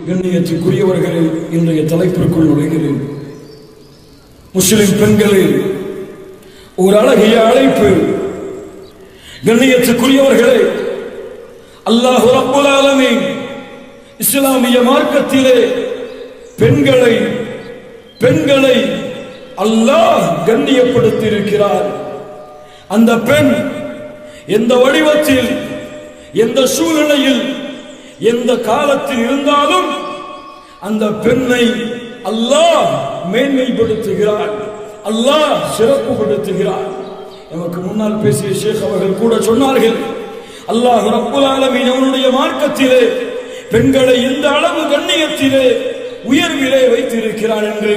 கண்ணியத்துக்குரியவர்களில் இன்றைய தலைப்பிற்குள் நுழைகிறேன். முஸ்லிம் பெண்களில் ஒரு அழகிய அழைப்பு. கண்ணியத்துக்குரியவர்களே, அல்லாஹ் ரப்புல் ஆலமீன் இஸ்லாமிய மார்க்கத்திலே பெண்களை அல்லாஹ் கண்ணியப்படுத்தி இருக்கிறார். அந்த பெண் எந்த வடிவத்தில், எந்த சூழ்நிலையில், எந்த காலத்தில் இருந்தாலும் அந்த பெண்ணை அல்லாஹ் மேன்மைப்படுத்துகிறார், அல்லாஹ் சிறப்புப்படுத்துகிறார். நமக்கு முன்னால் பேசிய ஷேக் அவர்கள் கூட சொன்னார்கள், அல்லாஹ் ரப்புல் ஆலமீன் அவனுடைய மார்க்கத்திலே பெண்களை இந்த அளவு கண்ணியத்திலே உயர்விலே வைத்திருக்கிறார் என்று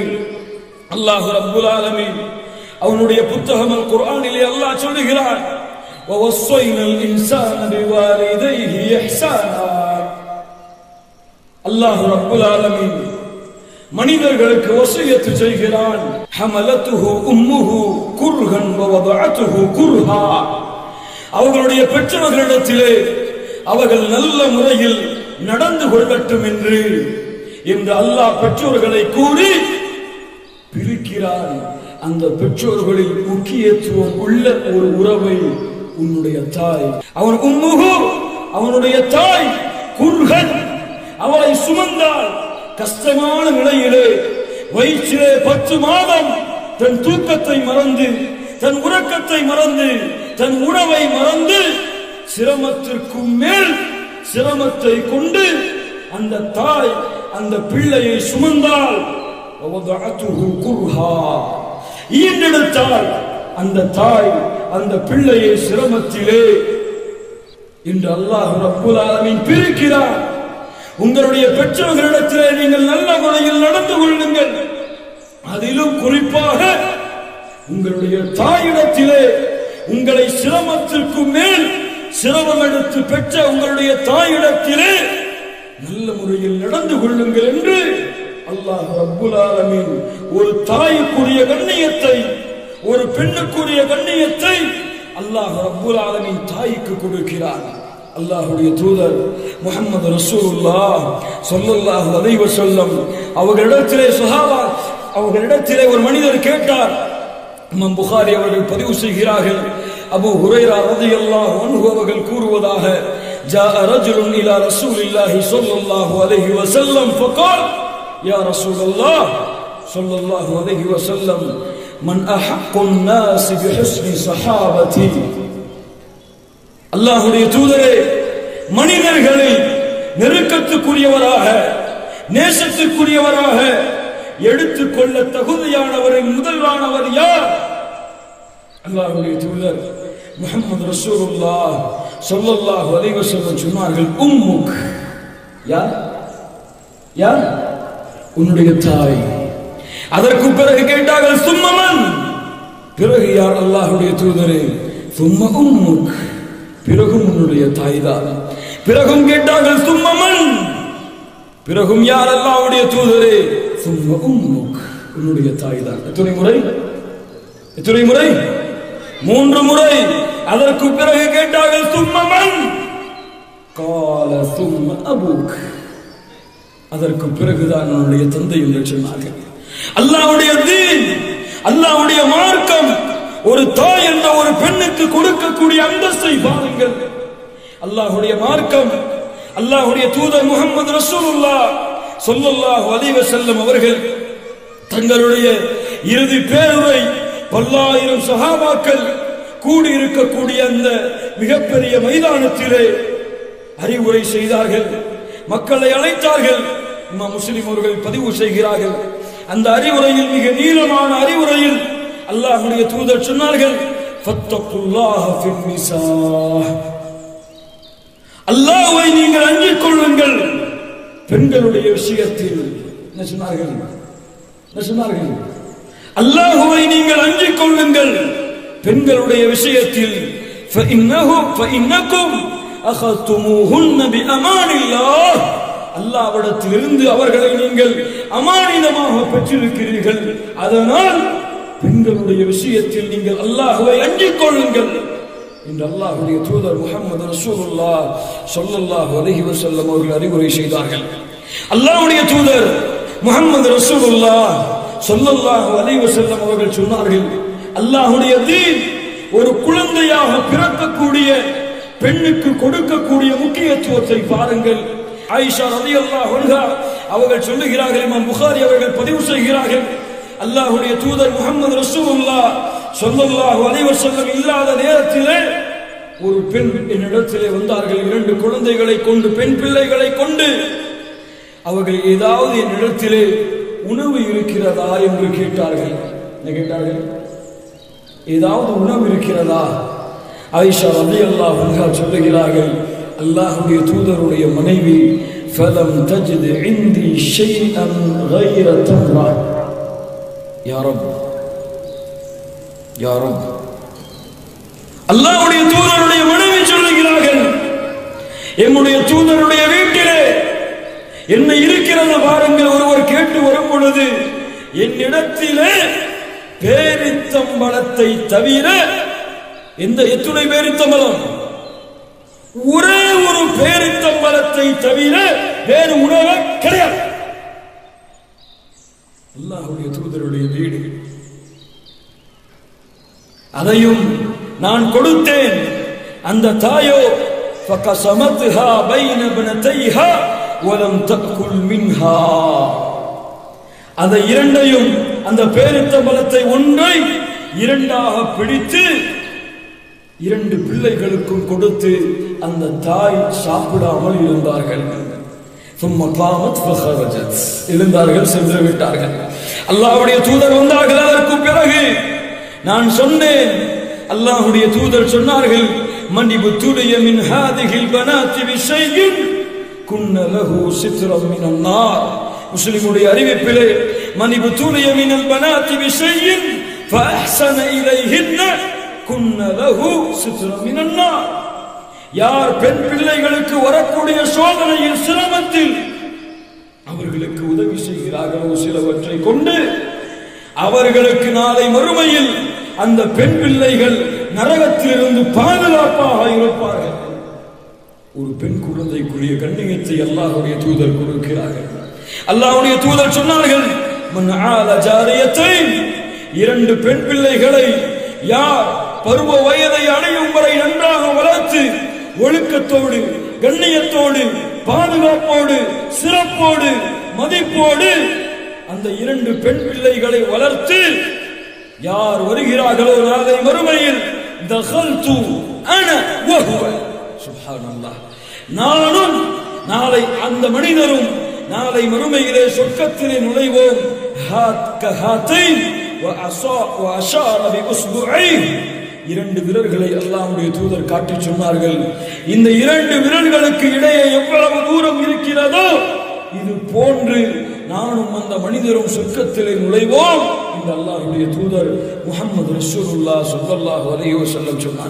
அல்லாஹ் ரப்புல் ஆலமீன் அவனுடைய புத்தகம் அல் குர்ஆனிலே அல்லாஹ் சொல்லுகிறார், வவஸ்ஸைனல் இன்சான பிவாலிதைஹி இஹ்சானா. அல்லாஹ் ரப்புல் ஆலமீன் மனிதர்களுக்கு வசியத்து செய்கிறான். ஹமலத்துஹு உம்முஹு குர்ஹன் வவதஅத்துஹு குர்ஹா. அவர்களுடைய பெற்றோர்களிடத்திலே அவர்கள் நல்ல முறையில் நடந்து கொள்ளட்டும் என்று அல்லாஹ் பெற்றோர்களை கூறி பிரிக்கிறான். அந்த பெற்றோர்களில் முக்கியத்துவம் உள்ள ஒரு உறவை உன்னுடைய தாய், அவன் உம்முஹு அவனுடைய தாய், குர்ஹன் அவளை சுமந்தால் கஷ்டமான நிலையிலே வயிற்றிலே 10 மாதம் தன் தூக்கத்தை மறந்து, தன் உறக்கத்தை மறந்து, தன் உணவை மறந்து, சிரமத்திற்கு மேல் சிரமத்தை கொண்டு அந்த தாய் அந்த பிள்ளையை சுமந்தால் ஈண்டெடுத்தால் அந்த தாய் அந்த பிள்ளையை சிரமத்திலே இன்று அல்லாஹ் ரப்புல் ஆலமீன் பிரிக்கிறார். உங்களுடைய பெற்றோர்களிடத்திலே நீங்கள் நல்ல முறையில் நடந்து கொள்ளுங்கள். அதிலும் குறிப்பாக உங்களுடைய தாயிடத்திலே உங்களை சிரமத்திற்கு மேல் சிரமம் எடுத்து பெற்ற உங்களுடைய தாயிடத்திலே நல்ல முறையில் நடந்து கொள்ளுங்கள் என்று அல்லாஹ் ரப்புல் ஆலமீன் ஒரு தாய்க்குரிய கண்ணியத்தை, ஒரு பெண்ணுக்குரிய கண்ணியத்தை அல்லாஹ் ரப்புல் ஆலமீன் தாய்க்கு கொடுக்கிறார். அல்லாஹ்வுடைய தூதர் முஹம்மது ரசூலுல்லாஹ் ஸல்லல்லாஹு அலைஹி வஸல்லம் அவர்களிடத்திலே ஒரு மனிதர் கேட்டார். இமாம் புகாரி அவர்கள் பதிவு செய்கிறார்கள், அபூ ஹுரைரா ரலியல்லாஹு அன்ஹு அவர்கள் கூறுவதாக, ஜாஅ ரஜுலுன் இலா ரசூலில்லாஹி ஸல்லல்லாஹு அலைஹி வஸல்லம் ஃபகால் யா ரசூலல்லாஹ் ஸல்லல்லாஹு அலைஹி வஸல்லம் மன் அஹக்குன் நாஸ் பிஹுஸ்னி ஸஹாபதி. அல்லாஹ்வுடைய தூதரே, மனிதர்களை நெருக்கத்துக்குரியவராக, நேசத்துக்குரியவராக எடுத்துக்கொள்ள தகுதியானவரின் முதல்வானவர் யார்? அல்லாஹ்வுடைய தூதர் முஹம்மது ரசூலுல்லாஹ் ஸல்லல்லாஹு அலைஹி வஸல்லம் சொன்னார்கள், உம்முக். யார்? யார்? உன்னுடைய தாய். அதற்கு பிறகு கேட்டார்கள், சும்மமன். பிறகு யார்? அல்லாஹ்வுடைய தூதரே, சும்ம உம்முக். பிறகும் உன்னுடைய தாய்தான். பிறகும் கேட்டார்கள், சும்மமன். பிறகும் யார்? அல்லாஹ்வுடைய தூதரே, சும்ம உம்முக். உன்னுடைய தாய்தான். எத்தனை முறை? எத்தனை முறை? 3 முறை. அதற்கு பிறகு கேட்டார்கள், சும்மமன். கால சும்ம அபூக். அதற்கு பிறகுதான் உன்னுடைய தந்தை என்று சொன்னார்கள். அல்லாஹ்வுடைய தீன், அல்லாஹ்வுடைய மார்க்கம் ஒரு தாய் என்ற ஒரு பெண்ணுக்கு கொடுக்கக்கூடிய அந்தஸ்தை பாருங்கள். அல்லாஹ்வுடைய மார்க்கம், அல்லாஹ்வுடைய தூதர் முஹம்மது ரசூலுல்லாஹ் ஸல்லல்லாஹு அலைஹி வஸல்லம் அவர்கள் தங்களுடைய இறுதி பேருரை, பல்லாயிரம் சஹாபாக்கள் கூடியிருக்கக்கூடிய அந்த மிகப்பெரிய மைதானத்திலே அறிவுரை செய்தார்கள், மக்களை அழைத்தார்கள். இமாம் முஸ்லிம் அவர்கள் பதிவு செய்கிறார்கள், அந்த அறிவுரையில், மிக நீளமான அறிவுரையில் அல்லாஹ்வுடைய தூதர் சொன்னார்கள், ஃபத்தகுல்லாஹ ஃபின் நிஸா. அல்லாஹ்வை நீங்கள் அஞ்சிக் கொள்ளுங்கள் பெண்களுடைய விஷயத்தில். என்ன சொன்னார்கள்? என்ன சொன்னார்கள்? அல்லாஹ்வை நீங்கள் அஞ்சிக் கொள்ளுங்கள் பெண்களுடைய விஷயத்தில். ஃபஇன்னகும் அகதுமுஹுன்ன பிஅமானில்லாஹ். அல்லாஹ்விடத்திலிருந்து அவர்களை நீங்கள் அமானிதமாக பெற்றிருக்கிறீர்கள். அதனால் பெண்களுடைய விஷயத்தில் நீங்கள் அல்லாஹ்வை அஞ்சிக் கொள்ளுங்கள் என்று அல்லாஹ்வுடைய தூதர் முஹம்மது ரசூலுல்லாஹ் ஸல்லல்லாஹு அலைஹி வஸல்லம் அவர்கள் அறிவுரை செய்தார்கள். அல்லாஹ்வுடைய தூதர் முஹம்மது ரசூலுல்லாஹ் ஸல்லல்லாஹு அலைஹி வஸல்லம் அவர்கள் சொன்னார்கள், அல்லாஹ்வுடைய தீன் ஒரு குழந்தையாக பிறக்கக்கூடிய பெண்ணுக்கு கொடுக்கக்கூடிய முக்கியத்துவத்தை பாருங்கள். ஆயிஷா ரலியல்லாஹு அன்ஹா அவர்கள் சொல்லுகிறார்கள், இமாம் புகாரி அவர்கள் பதிவு செய்கிறார்கள், அல்லாஹ்வுடைய தூதர் முஹம்மது ரசூலுல்லாஹ் ஸல்லல்லாஹு அலைஹி வஸல்லம் இல்லாத நேரத்திலே ஒரு பெண் என்னிடத்திலே வந்தார்கள். 2 குழந்தைகளை கொண்டு, பெண் பிள்ளைகளை கொண்டு. அவர்கள் ஏதாவது என்னிடத்திலே உணவு இருக்கிறதா என்று கேட்டார்கள். என்ன கேட்டார்கள்? ஏதாவது உணவு இருக்கிறதா? ஆயிஷா ரலியல்லாஹு அன்ஹா சொல்லுகிறார்கள், அல்லாஹ்வுடைய தூதருடைய மனைவி, ஃபலம் தஜித் இந்தி ஷைஅன் غير தம்ரா. யா ரப், யா ரப். அல்லாஹ்வுடைய தூதருடைய மனைவி சொல்லுகிறார்கள், என்னுடைய தூதருடைய வீட்டிலே என்ன இருக்கிறது பாருங்கள். ஒருவர் கேட்டு வரும் பொழுது, என்னிடத்திலே பேரித்தம்பழத்தை தவிர எத்தனை பேரித்தம்பழம்? ஒரே ஒரு பேரித்தம்பழத்தை தவிர வேறு உணவு கிடையாது. அல்லாஹ்வுடைய தூதருடைய வீடு, அதையும் நான் கொடுத்தேன். அந்த தாயோ ஃபகஸமத்ஹா பைன பனதைஹா வலம் தஅகுல் மின்ஹா. அந்த இரண்டையும், அந்த பேரித்தம்பழத்தை ஒன்றை இரண்டாக பிடித்து 2 பிள்ளைகளுக்கும் கொடுத்து அந்த தாய் சாப்பிடாமல் இருந்தார்கள். எழுந்தார்கள், சென்று விட்டார்கள். அல்லாஹ்வுடைய தூதர் வந்தார்கள். அதற்கு பிறகு நான் சொன்னேன், அல்லாஹ்வுடைய தூதர் சொன்னார்கள், மனிபு துடைய மின் ஹாதிஹில் பனாத்தி பிஷையின் குன்ன லஹு சித்ரம் மினன் நார். முஸ்லிமுடைய அறிவிப்பிலே, மனிபு துடைய மினல் பனாத்தி பிஷையின் ஃபஅஹ்ஸன இலைஹின்ன குன்ன லஹு சித்ரம் மினன் நார். யார் பெண் பிள்ளைகளுக்கு வரக்கூடிய சோதனையில், சிரமத்தில் அவர்களுக்கு உதவி செய்கிறார்களோ சிலவற்றை கொண்டு, அவர்களுக்கு நாளை மறுமையில் அந்த பெண் பிள்ளைகள் நரகத்திலிருந்து பாதுகாப்பாக இருப்பார்கள். ஒரு பெண் குழந்தைக்குரிய கண்ணியத்தை அல்லாஹ்வுடைய தூதர் கொடுக்கிறார்கள். அல்லாஹ்வுடைய தூதர் சொன்னார்கள், மன் ஆல ஜாரியத்தைன், 2 பெண் பிள்ளைகளை யார் பருவ வயதை அடையும் வரை நன்றாக வளர்த்து ஒழுக்கத்தோடு, கண்ணியத்தோடு, பாதுகாப்போடு, சிறப்போடு, மதிப்போடு அந்த 2 பெண் பிள்ளைகளை வளர்த்து யார் வருகிறார்களோ நாளை மறுமையில், தகல்து அன வஹுவ. சுப்ஹானல்லாஹ். நானும் நாளை அந்த மனிதரும் நாளை மறுமையிலே சொர்க்கத்திலே நுழைவோம். ஹாத் கஹாத்தைன் வ அஷார பி உஸ்புஐன். 2 விரல்களை அல்லாஹ்வுடைய தூதர் காட்டி சொன்னார்கள், இந்த 2 விரல்களுக்கு இடையே எவ்வளவு தூரம் இருக்கிறதோ இது போன்று நானும் அந்த மனிதரும் சொர்க்கத்திலே நுழைவோம் என்று அல்லாஹ்வுடைய தூதர் முஹம்மது ரசூலுல்லாஹ் ஸல்லல்லாஹு அலைஹி வஸல்லம் சொன்னார்கள்.